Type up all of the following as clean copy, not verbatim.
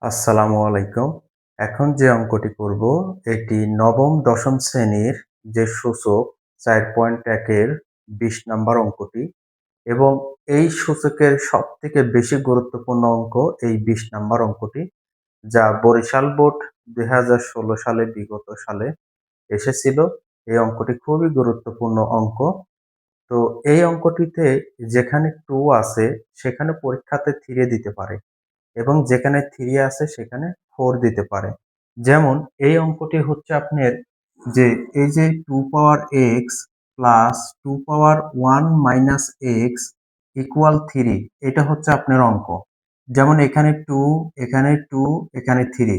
আসসালামু আলাইকুম। এখন যে অঙ্কটি করব এটি নবম দশম শ্রেণীর যে সূচক ৪.১ এর ২০ নাম্বার অঙ্কটি এবং এই সূচকের সবথেকে বেশি গুরুত্বপূর্ণ অঙ্ক এই ২০ নাম্বার অঙ্কটি, যা বরিশাল বোর্ড ২০১৬ সালে বিগত সালে এসেছিল। এই অঙ্কটি খুবই গুরুত্বপূর্ণ অঙ্ক। তো এই অঙ্কটিতে যেখানে 2 আছে সেখানে পরীক্ষাতে 3 দিতে পারে। এবং যেখানে 3 আছে সেখানে 4 দিতে পারে। যেমন এই অঙ্কটি হচ্ছে আপনার যে এই যে 2 পাওয়ার x প্লাস 2 পাওয়ার 1 মাইনাস x ইকুয়াল 3, এটা হচ্ছে আপনার অঙ্ক। যেমন এখানে 2, এখানে 2, এখানে 3।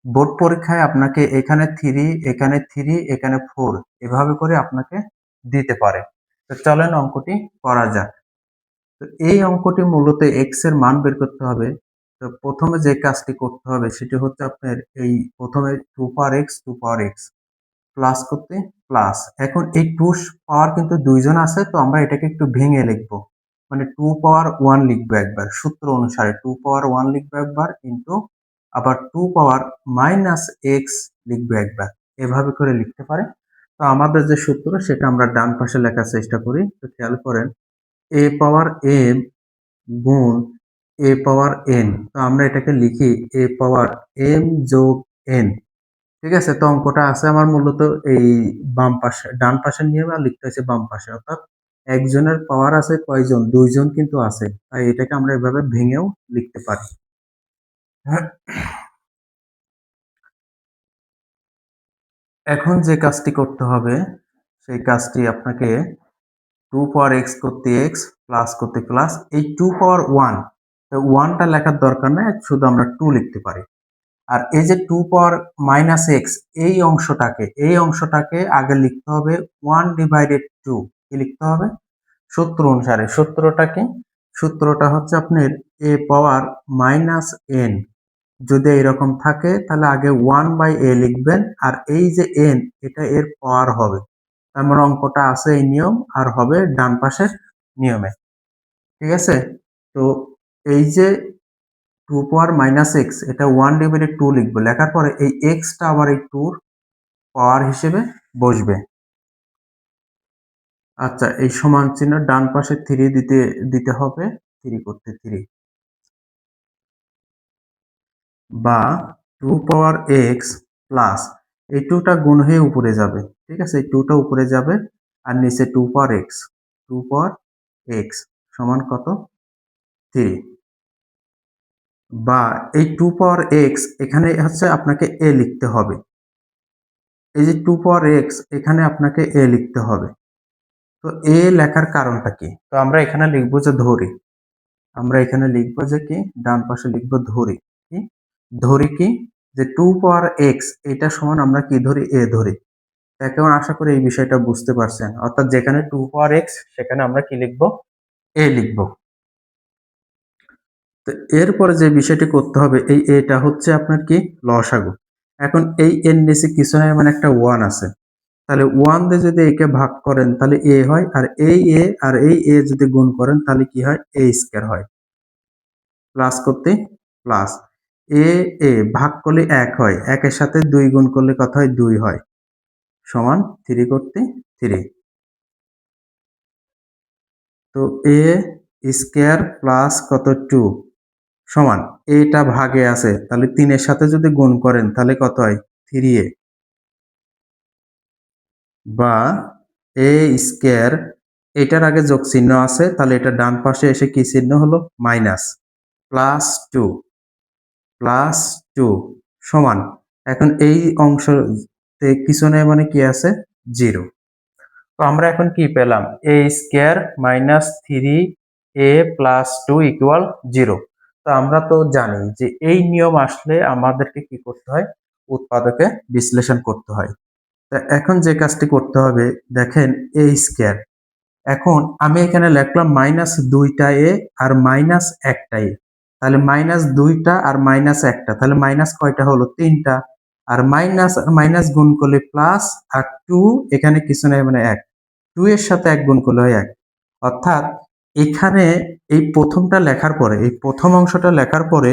বোর্ড পরীক্ষায় আপনাকে এখানে 3, এখানে 3, এখানে 4 এভাবে করে আপনাকে দিতে পারে। তো চলেন অঙ্কটি করা যাক। তো এই অঙ্কটি মূলত x এর মান বের করতে হবে। তো প্রথমে যে কাজটি করতে হবে সেটি হচ্ছে আপনার এই প্রথমে 2 পাওয়ার x 2 পাওয়ার x প্লাস করতে প্লাস। এখন এই 2 পাওয়ার কিন্তু দুইজন আছে, তো আমরা এটাকে একটু ভেঙে লিখব। মানে 2 পাওয়ার 1 লিখবো একবার সূত্র অনুসারে 2 পাওয়ার 1 লিখবো একবার, কিন্তু আবার 2 পাওয়ার মাইনাস x লিখবো একবার। এভাবে করে লিখতে পারে। তো আমাদের যে সূত্র সেটা আমরা ডান পাশে লেখার চেষ্টা করি। তো খেয়াল করেন a পাওয়ার m গুণ a পাওয়ার n। তো আমরা এটাকে লিখি a পাওয়ার m যোগ n। ঠিক আছে? তো অঙ্কটা আছে আমার মূলত এই বাম পাশে, ডান পাশের নিয়মে আর লিখতে হয়েছে বাম পাশে। অর্থাৎ একজনের পাওয়ার আছে কয়জন? 2 জন কিন্তু আছে। তাই এটাকে আমরা এভাবে ভেঙেও লিখতে পারি। এখন যে কাজটি করতে হবে সেই কাজটি আপনাকে 2 পাওয়ার x করতে x প্লাস করতে প্লাস, এই 2 পাওয়ার 1, 1 টা লেখার দরকার নাই, শুধু আমরা 2 লিখতে পারি। আর এই যে 2 পাওয়ার মাইনাস এক্স, এই অংশটাকে আগে লিখতে হবে 1 ডিভাইডেড 2। কি লিখতে হবে? সূত্র অনুসারে। সূত্রটা কি? সূত্রটা হচ্ছে আপনার a পাওয়ার মাইনাস n। যদি এরকম থাকে তাহলে আগে 1 বাই a লিখবেন, আর এই যে n এটা এর পাওয়ার হবে। তার মানে অঙ্কটা আছে এই নিয়ম আর হবে ডান পাশের নিয়মে। ঠিক আছে? তো এই যে 2 পাওয়ার মাইনাস এক্স, এটা 1 ডিভাইডেড 2 লিখবো। লেখার পরে এই এক্সটা আবার এই 2 পাওয়ার হিসেবে বসবে। আচ্ছা, এই সমান চিহ্ন ডান পাশে 3 দিতে দিতে হবে। 3 করতে 3 বা 2 পাওয়ার এক্স প্লাস এই 2 টা গুণ হয়ে উপরে যাবে। ঠিক আছে? এই 2 টা উপরে যাবে আর নিচে 2 পাওয়ার এক্স। 2 পাওয়ার এক্স সমান কত? 3। বা এই 2 পাওয়ার এক্স এখানে হচ্ছে আপনাকে a লিখতে হবে। এই যে 2 পাওয়ার এক্স এখানে আপনাকে a লিখতে হবে। তো a লেখার কারণটা কি? তো আমরা এখানে লিখবো যে ধরি। আমরা এখানে লিখবো যে কি? ডান পাশে লিখবো ধরি। কি? ধরি কি? যে 2 পাওয়ার x এটা সমান আমরা কি ধরি? a ধরি। এখন আশা করি এই বিষয়টা বুঝতে পারছেন। অর্থাৎ যেখানে 2 পাওয়ার x সেখানে আমরা কি লিখবো? a লিখবো। তো এরপরে যে বিষয়টি করতে হবে, এই এটা হচ্ছে আপনার কি? লসাগু। এখন এই এর নিচে কিছু নাই, মানে একটা 1 আছে। তাহলে 1 দিয়ে যদি একে ভাগ করেন তাহলে a হয়, আর এই a আর এই a যদি গুণ করেন তাহলে কি হয়? a স্কয়ার হয়। প্লাস করতে প্লাস। a ভাগ করলে 1 হয়। 1 এর সাথে 2 গুণ করলে কত হয়? 2 হয়। সমান 3 করতে 3। তো a স্কয়ার প্লাস কত? 2 সমান এটা ভাগে আছে। তাহলে 3 এর সাথে যদি গুণ করেন তাহলে কত হয়? 3a বা a স্কয়ার, এটার আগে যোগ চিহ্ন আছে, তাহলে এটা ডান পাশে এসে কি চিহ্ন হলো? মাইনাস। প্লাস 2 প্লাস 2 সমান, এখন এই অংশতে কিছু নেই মানে কি আছে? 0। তো আমরা এখন কি পেলাম? a square minus 3a plus 2 equal 0। তো আমরা তো জানি যে এই নিয়ম আসলে আমাদেরকে কি করতে হয়? উৎপাদকে বিশ্লেষণ করতে হয়। তা এখন যে কাজটি করতে হবে, দেখেন a স্কয়ার। এখন আমি এখানে লিখলাম মাইনাস 2টা a আর মাইনাস 1টা a। তাহলে মাইনাস 2টা আর মাইনাস 1টা, তাহলে মাইনাস কয়টা হলো? 3টা। আর মাইনাস আর মাইনাস গুণ করলে প্লাস, আর 2 এখানে কিছু নাই মানে 1। 2 এর সাথে 1 গুণ করলে হয় 1। অর্থাৎ এখানে এই প্রথমটা লেখার পরে, এই প্রথম অংশটা লেখার পরে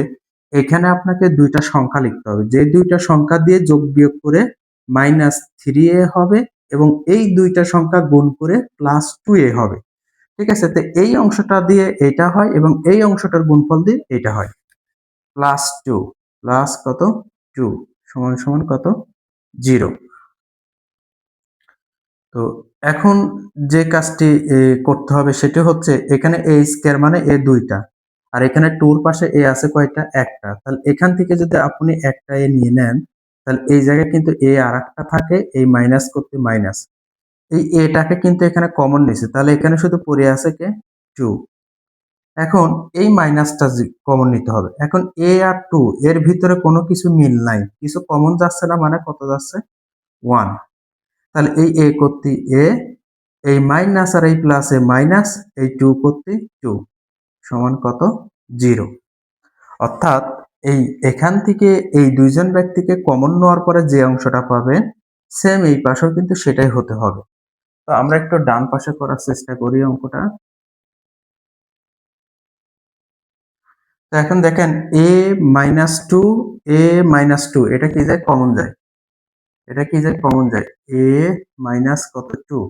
এখানে আপনাকে দুইটা সংখ্যা লিখতে হবে, যে দুইটা সংখ্যা দিয়ে যোগ বিয়োগ করে -3a হবে এবং এই দুইটা সংখ্যা গুণ করে +2a হবে। ঠিক আছে, তো এই অংশটা দিয়ে এটা হয় এবং এই অংশটার গুণফল দিয়ে এটা হয়। +2 প্লাস কত 2 সমান সমান কত 0। তো এখন যে কাজটি করতে হবে সেটি হচ্ছে এখানে a স্কয়ার মানে a দুইটা, আর এখানে 2 এর পাশে a আছে কয়টা একটা, তাহলে এখান থেকে যদি আপনি একটা a নিয়ে নেন তাহলে এই জায়গায় কিন্তু a আরেকটা থাকে, এই মাইনাস করতে মাইনাস, এই a টাকে কিন্তু এখানে কমন নিছে, তাহলে এখানে শুধু পড়ে আছে কে 2। এখন এই মাইনাসটা কমন নিতে হবে। এখন a আর 2 এর ভিতরে কোনো কিছু মিল নাই, কিছু কমন যাচ্ছে না, মানে কত যাচ্ছে 1। তাহলে এই a কর্তৃ a, এই মাইনাস আর এই প্লাস এ মাইনাস, এই 2 কর্তৃ 2 সমান কত 0। অর্থাৎ এই এখান থেকে এই দুইজন ব্যক্তিকে কমন নেওয়ার পরে যে অংশটা পাবে সেম এই পাশেও কিন্তু সেটাই হতে হবে। তো আমরা একটু ডান পাশে করার চেষ্টা করি অঙ্কটা। তো এখন দেখেন a -2 a -2 এটা কি যায় কমন যায়, এটা কি যায় কমন যায় a মাইনাস কত 2।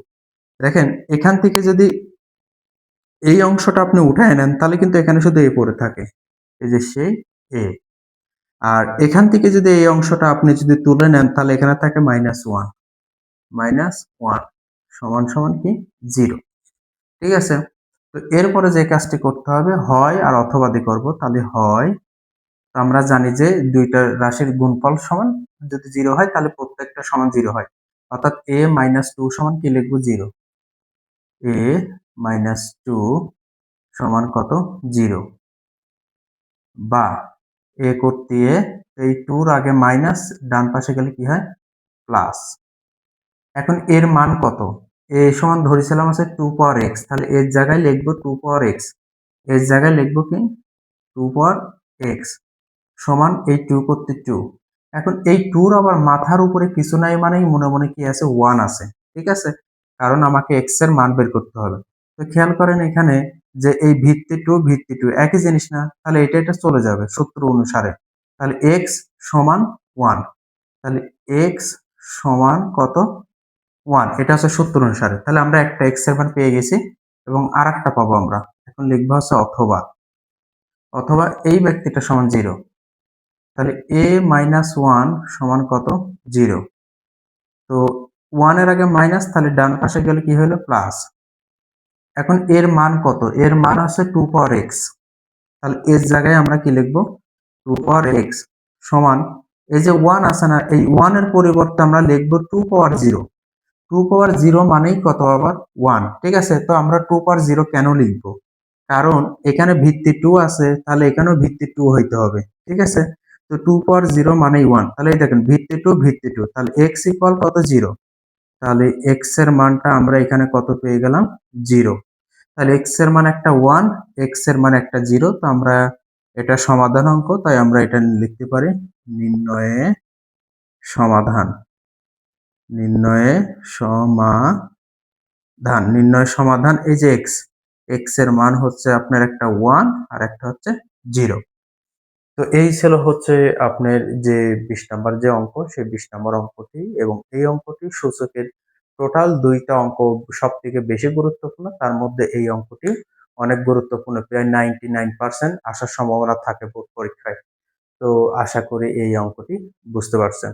দেখেন এখান থেকে যদি এই অংশটা আপনি উঠায় নেন তাহলে কিন্তু এখানে শুধু a পড়ে থাকে, এই যে সেই a। আর এখান থেকে যদি এই অংশটা আপনি যদি তুলে নেন তাহলে এখানে থাকে -1, -1 সমান সমান কি 0। ঠিক আছে, তো এরপরে যে কাজটি করতে হবে হয় আর অথবা দিয়ে করব, তাহলে হয় তো আমরা জানি যে দুইটা রাশির গুণফল সমান, যদি 0 হয় তাহলে প্রত্যেকটা সমান 0 হয়, অর্থাৎ a -2 সমান কি লিখব 0, a -2 সমান কত 0, বা a করতে a, এই 2 এর আগে মাইনাস ডান পাশে গেলে কি হয় প্লাস। এখন এর মান কত, a সমান ধরেছিলাম আছে 2 পাওয়ার x, তাহলে এর জায়গায় লিখব 2 পাওয়ার x, এর জায়গায় লিখব কি 2 পাওয়ার x সমান এই 2 করতে 2। এখন এই 2 র আবার মাথার উপরে কিছু নাই মানেই মনে মনে কি আছে 1 আছে। ঠিক আছে, কারণ আমাকে x এর মান বের করতে হবে। তো খেয়াল করেন এখানে যে এই ভিত্তি 2 একই জিনিস না, তাহলে এটা চলে যাবে সূত্র অনুসারে, তাহলে x সমান 1, তাহলে x সমান কত 1, এটা হচ্ছে সূত্র অনুসারে। তাহলে আমরা একটা x এর মান পেয়ে গেছি এবং আরেকটা পাবো আমরা। এখন লিখবো হচ্ছে অথবা, অথবা এই ব্যক্তিটা সমান 0, তাহলে a -1 সমান কত 0। তো 1 এর আগে মাইনাস, তাহলে ডান পাশে গেলে কি হলো প্লাস। এখন এর মান কত, এর মান আছে 2 পাওয়ার x, তাহলে এর জায়গায় আমরা কি লিখবো 2 পাওয়ার x সমান, এই যে 1 আছে না, এই 1 এর পরিবর্তে আমরা লিখবো 2 পাওয়ার 0। 2 পাওয়ার 0 মানেই কত আবার 1। ঠিক আছে, তো আমরা 2 পাওয়ার 0 কেন লিখবো, কারণ এখানে ভিত্তি 2 আছে, তাহলে এখানেও ভিত্তি 2 হইতে হবে। ঠিক আছে, তো 2 পাওয়ার 0 মানেই 1, তাহলে এই দেখেন ভিত্তি 2, তাহলে x ইকুয়াল কত 0, তাহলে x এর মানটা আমরা এখানে কত পেয়ে গেলাম 0। তাহলে x এর মান একটা 1, x এর মান একটা 0, তো আমরা এটা সমাধান অঙ্ক, তাই আমরা এটা লিখতে পারি নির্ণয়ে সমাধান, নির্ণয়ে সমাধান, নির্ণয় সমাধান। এই যে x এর মান হচ্ছে আপনার একটা 1 আর একটা হচ্ছে 0। তো এই ছিল হচ্ছে আপনার যে 20 নাম্বার যে অঙ্ক, সেই 20 নাম্বার অঙ্কটি, এবং এই অঙ্কটি সূচকের টোটাল 2টা অঙ্ক সবথেকে বেশি গুরুত্বপূর্ণ, তার মধ্যে এই অঙ্কটি অনেক গুরুত্বপূর্ণ, প্রায় 99% আসার সম্ভাবনা থাকে বোর্ড পরীক্ষায়। তো আশা করি এই অঙ্কটি বুঝতে পারছেন।